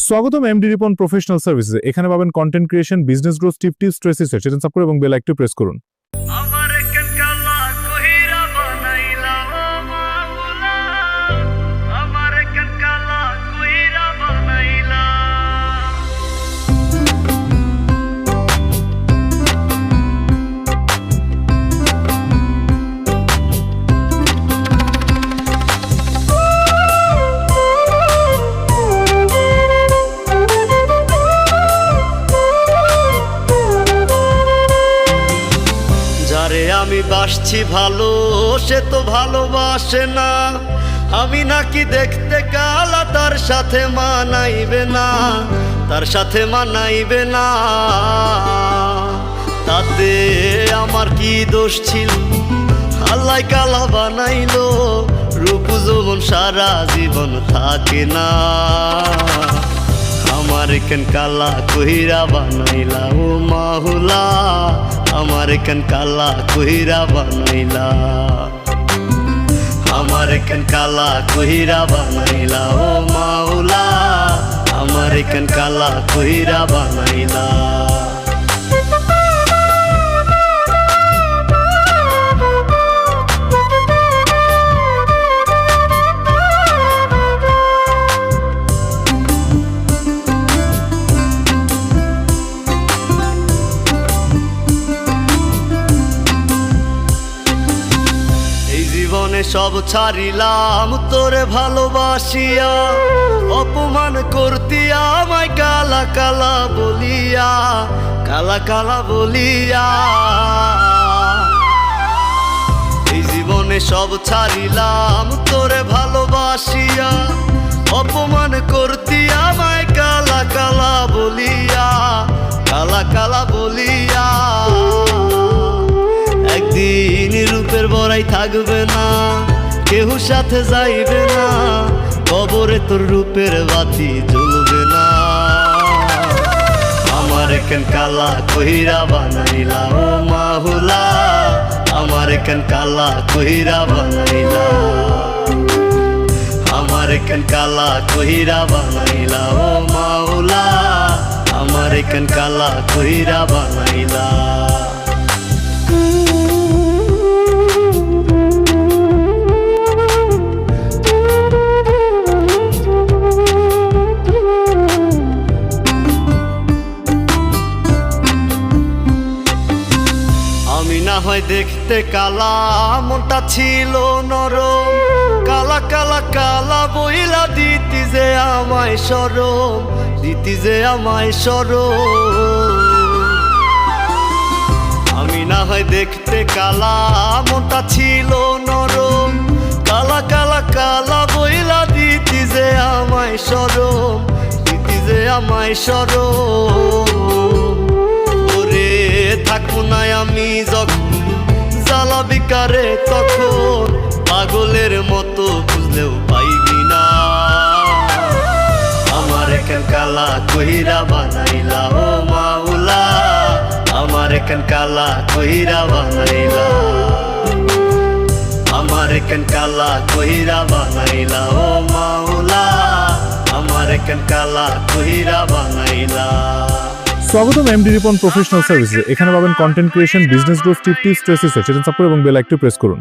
স্বাগতম MD Ripon professional সার্ভিসে। এখানে পাবেন content creation, business growth tips, stress research. Channel subscribe এবং বেল আইকনটি প্রেস করুন। আমি বাসছি ভালো, সে তো ভালোবাসে না। আমি নাকি দেখতে কালা, তার সাথে মানাইবে না, তার সাথে মানাইবে না। তাতে আমার কি দোষ ছিল? আল্লাহ কালা বানাইলো, রূপ যৌবন সারা জীবন থাকে না। আমার কেন কালা কইরা বানাইলা ও মাহুলা, আমার কেন কালা কইরা বানাইলা, আমার কেন কালা কইরা বানাইলা ও মাওলা, আমার কেন কালা কইরা বানাইলা। সব ছাড়িলাম তোরে ভালোবাসিয়া, অপমান করতি আমায় কালা কালা বলিয়া, কালা কালা বলিয়া। এই জীবনে সব ছাড়িলাম তোরে ভালোবাসিয়া, অপমান করতি আমায় কালা কালা বলিয়া, কালা কালা বলিয়া। একদিন রূপের বড়াই থাকবে না, কেউ সাথে যাইবে না, কবরে তোর রূপের বাতি জ্বলবে না। আমার কেন কালা কইরা বানাইলা ও মাহুলা, আমার কেন কালা কইরা বানাইলা, আমার কেন কালা কইরা বানাইলা ও মাহুলা, আমার কেন কালা কইরা বানাইলা। আমি না হয় দেখতে কালা, মনটা ছিল নরম, কালা কালা কালা বইলা দিতি যে আমায় শরম, দিতি যে আমায় শরম। আমি না হয় দেখতে কালা, মনটা ছিল নরম, কালা কালা কালা বইলা দিতি যে আমায় শরম, দিতি যে আমায় শরম। ওরে থাকবো না আমি যখন জ্বালা বিকারে, তখন পাগলের মতো বুঝলেও পাইবি না। আমার কেন কালা কইরা বানাইলা ও মাওলা, আমার কেন কালা কইরা বানাইলা, আমার কেন কালা কইরা বানাইলা ও মাওলা, আমার কেন কালা কইরা বানাইলা। স্বাগতম এমডি রিপন প্রফেশনাল সার্ভিসে। এখানে পাবেন content creation, business growth tips, stress research. Channel subscribe এবং বেল আইকনটি প্রেস করুন।